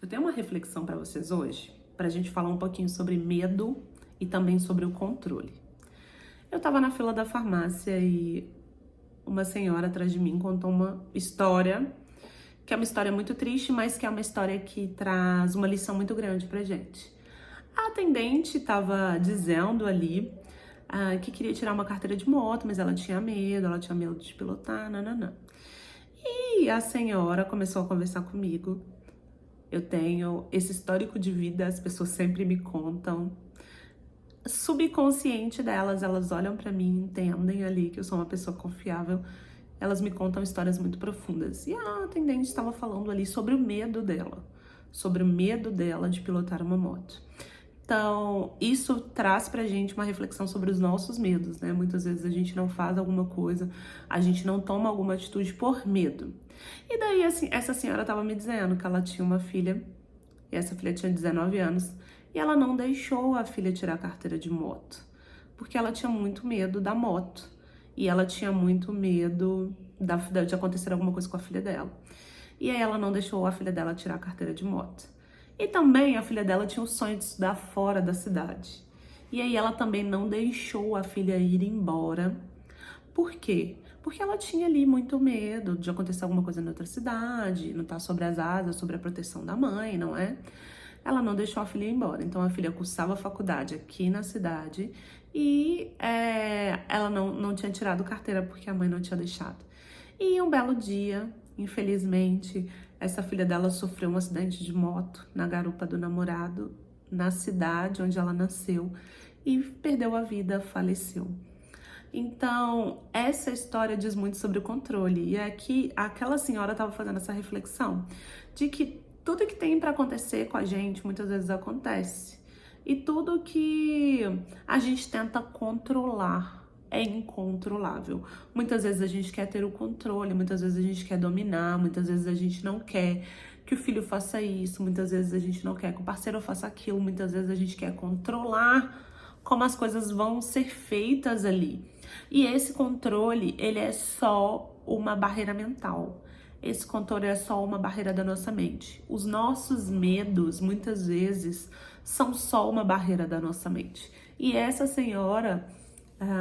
Eu tenho uma reflexão para vocês hoje, para a gente falar um pouquinho sobre medo e também sobre o controle. Eu estava na fila da farmácia e uma senhora atrás de mim contou uma história, que é uma história muito triste, mas que é uma história que traz uma lição muito grande pra gente. A atendente estava dizendo ali que queria tirar uma carteira de moto, mas ela tinha medo de pilotar, nananã. E a senhora começou a conversar comigo. Eu tenho esse histórico de vida, as pessoas sempre me contam. Subconsciente delas, elas olham pra mim, entendem ali que eu sou uma pessoa confiável. Elas me contam histórias muito profundas. E a atendente estava falando ali sobre o medo dela de pilotar uma moto. Então, isso traz pra gente uma reflexão sobre os nossos medos, né? Muitas vezes a gente não faz alguma coisa, a gente não toma alguma atitude por medo. E daí, assim, essa senhora tava me dizendo que ela tinha uma filha, e essa filha tinha 19 anos, e ela não deixou a filha tirar a carteira de moto, porque ela tinha muito medo da moto, e ela tinha muito medo de acontecer alguma coisa com a filha dela. E aí ela não deixou a filha dela tirar a carteira de moto. E também a filha dela tinha o sonho de estudar fora da cidade. E aí ela também não deixou a filha ir embora. Por quê? Porque ela tinha ali muito medo de acontecer alguma coisa em outra cidade, não estar sobre as asas, sobre a proteção da mãe, não é? Ela não deixou a filha ir embora. Então a filha cursava a faculdade aqui na cidade e ela não tinha tirado carteira porque a mãe não tinha deixado. E um belo dia, infelizmente, essa filha dela sofreu um acidente de moto na garupa do namorado, na cidade onde ela nasceu, e perdeu a vida, faleceu. Então, essa história diz muito sobre o controle. E aqui, aquela senhora estava fazendo essa reflexão de que tudo que tem para acontecer com a gente, muitas vezes acontece. E tudo que a gente tenta controlar é incontrolável. Muitas vezes a gente quer ter o controle, muitas vezes a gente quer dominar, muitas vezes a gente não quer que o filho faça isso, muitas vezes a gente não quer que o parceiro faça aquilo, muitas vezes a gente quer controlar como as coisas vão ser feitas ali. E esse controle, ele é só uma barreira mental. Esse controle é só uma barreira da nossa mente. Os nossos medos, muitas vezes, são só uma barreira da nossa mente. E essa senhora,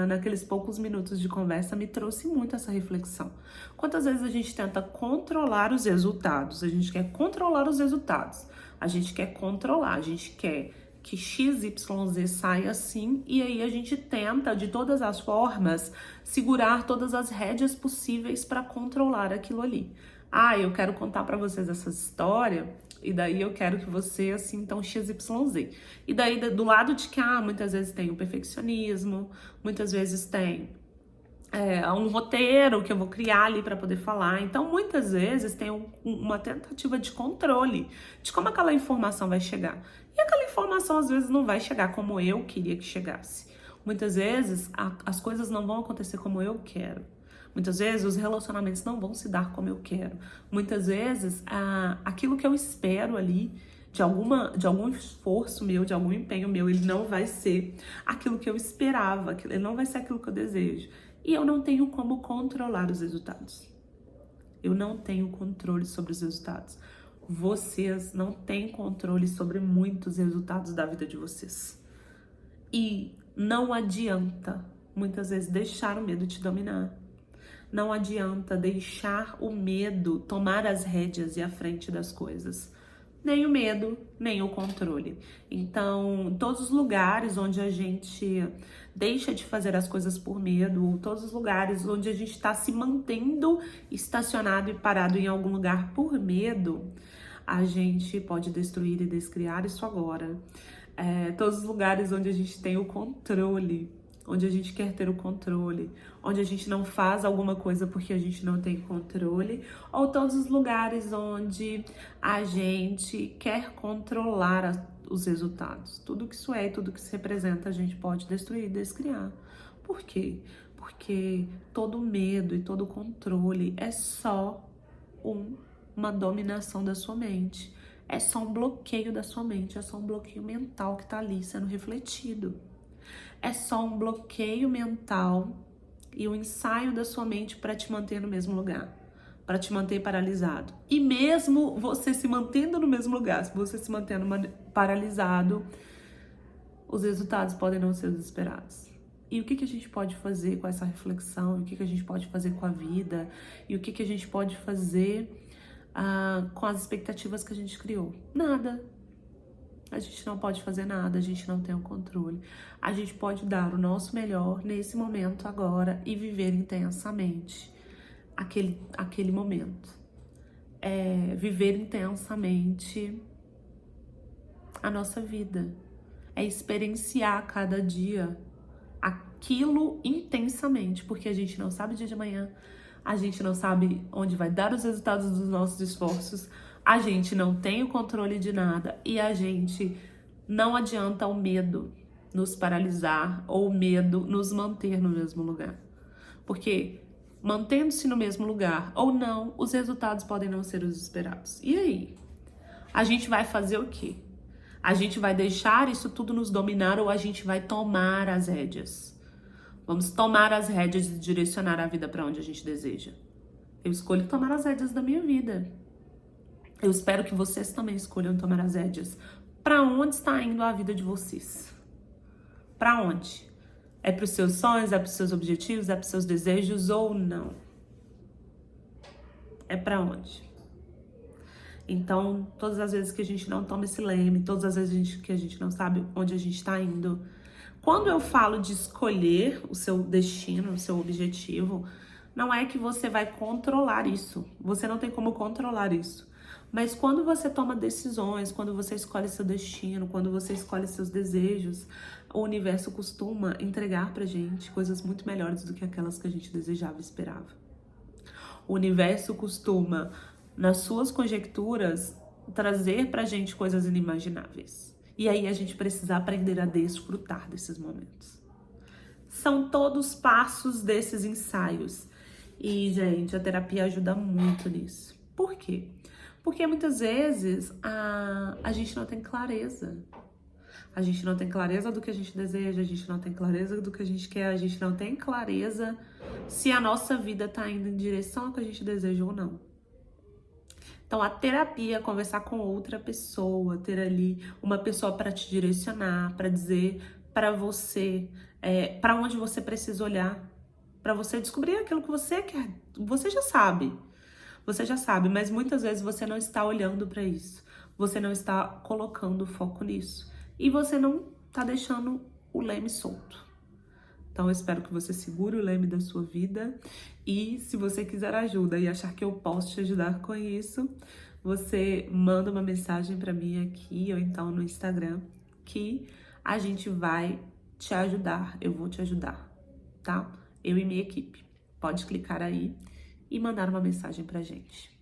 naqueles poucos minutos de conversa, me trouxe muito essa reflexão. Quantas vezes a gente tenta controlar os resultados? A gente quer controlar os resultados. A gente quer controlar, a gente quer que XYZ saia assim, e aí a gente tenta, de todas as formas, segurar todas as rédeas possíveis para controlar aquilo ali. Eu quero contar para vocês essa história, e daí eu quero que você, assim, então, XYZ. E daí, do lado de cá, muitas vezes tem o perfeccionismo, muitas vezes tem um roteiro que eu vou criar ali para poder falar. Então, muitas vezes tem uma tentativa de controle de como aquela informação vai chegar. E aquela informação, às vezes, não vai chegar como eu queria que chegasse. Muitas vezes, as coisas não vão acontecer como eu quero. Muitas vezes, os relacionamentos não vão se dar como eu quero. Muitas vezes, aquilo que eu espero ali, de algum esforço meu, de algum empenho meu, ele não vai ser aquilo que eu esperava, ele não vai ser aquilo que eu desejo. E eu não tenho como controlar os resultados. Eu não tenho controle sobre os resultados. Vocês não têm controle sobre muitos resultados da vida de vocês. E não adianta, muitas vezes, deixar o medo te dominar. Não adianta deixar o medo tomar as rédeas e a frente das coisas. Nem o medo, nem o controle. Então, todos os lugares onde a gente deixa de fazer as coisas por medo, todos os lugares onde a gente está se mantendo estacionado e parado em algum lugar por medo, a gente pode destruir e descriar isso agora. Todos os lugares onde a gente tem o controle, onde a gente quer ter o controle, onde a gente não faz alguma coisa porque a gente não tem controle, ou todos os lugares onde a gente quer controlar os resultados. Tudo que isso é e tudo que se representa a gente pode destruir e descriar. Por quê? Porque todo medo e todo controle é só uma dominação da sua mente. É só um bloqueio da sua mente, é só um bloqueio mental que tá ali sendo refletido. É só um bloqueio mental e um ensaio da sua mente para te manter no mesmo lugar, para te manter paralisado. E mesmo você se mantendo no mesmo lugar, se você se mantendo paralisado, os resultados podem não ser os esperados. E o que a gente pode fazer com essa reflexão? O que a gente pode fazer com a vida? E o que a gente pode fazer com as expectativas que a gente criou? Nada. A gente não pode fazer nada, a gente não tem o controle. A gente pode dar o nosso melhor nesse momento agora e viver intensamente aquele momento. Viver intensamente a nossa vida. É experienciar cada dia aquilo intensamente, porque a gente não sabe o dia de amanhã, a gente não sabe onde vai dar os resultados dos nossos esforços, a gente não tem o controle de nada e a gente não adianta o medo nos paralisar ou o medo nos manter no mesmo lugar. Porque mantendo-se no mesmo lugar ou não, os resultados podem não ser os esperados. E aí? A gente vai fazer o quê? A gente vai deixar isso tudo nos dominar ou a gente vai tomar as rédeas? Vamos tomar as rédeas e direcionar a vida para onde a gente deseja. Eu escolho tomar as rédeas da minha vida. Eu espero que vocês também escolham tomar as rédeas. Para onde está indo a vida de vocês? Para onde? É para os seus sonhos, é para os seus objetivos, é para os seus desejos ou não? É para onde? Então, todas as vezes que a gente não toma esse leme, todas as vezes que a gente não sabe onde a gente está indo. Quando eu falo de escolher o seu destino, o seu objetivo, não é que você vai controlar isso. Você não tem como controlar isso. Mas quando você toma decisões, quando você escolhe seu destino, quando você escolhe seus desejos, o universo costuma entregar pra gente coisas muito melhores do que aquelas que a gente desejava e esperava. O universo costuma, nas suas conjecturas, trazer pra gente coisas inimagináveis. E aí a gente precisa aprender a desfrutar desses momentos. São todos passos desses ensaios. E, gente, a terapia ajuda muito nisso. Por quê? Porque muitas vezes a gente não tem clareza. A gente não tem clareza do que a gente deseja, a gente não tem clareza do que a gente quer, a gente não tem clareza se a nossa vida tá indo em direção ao que a gente deseja ou não. Então, a terapia, conversar com outra pessoa, ter ali uma pessoa para te direcionar, para dizer para você para onde você precisa olhar, para você descobrir aquilo que você quer. Você já sabe, mas muitas vezes você não está olhando para isso, você não está colocando foco nisso e você não está deixando o leme solto. Então, eu espero que você segure o leme da sua vida e se você quiser ajuda e achar que eu posso te ajudar com isso, você manda uma mensagem para mim aqui ou então no Instagram que a gente vai te ajudar, eu vou te ajudar, tá? Eu e minha equipe. Pode clicar aí e mandar uma mensagem pra gente.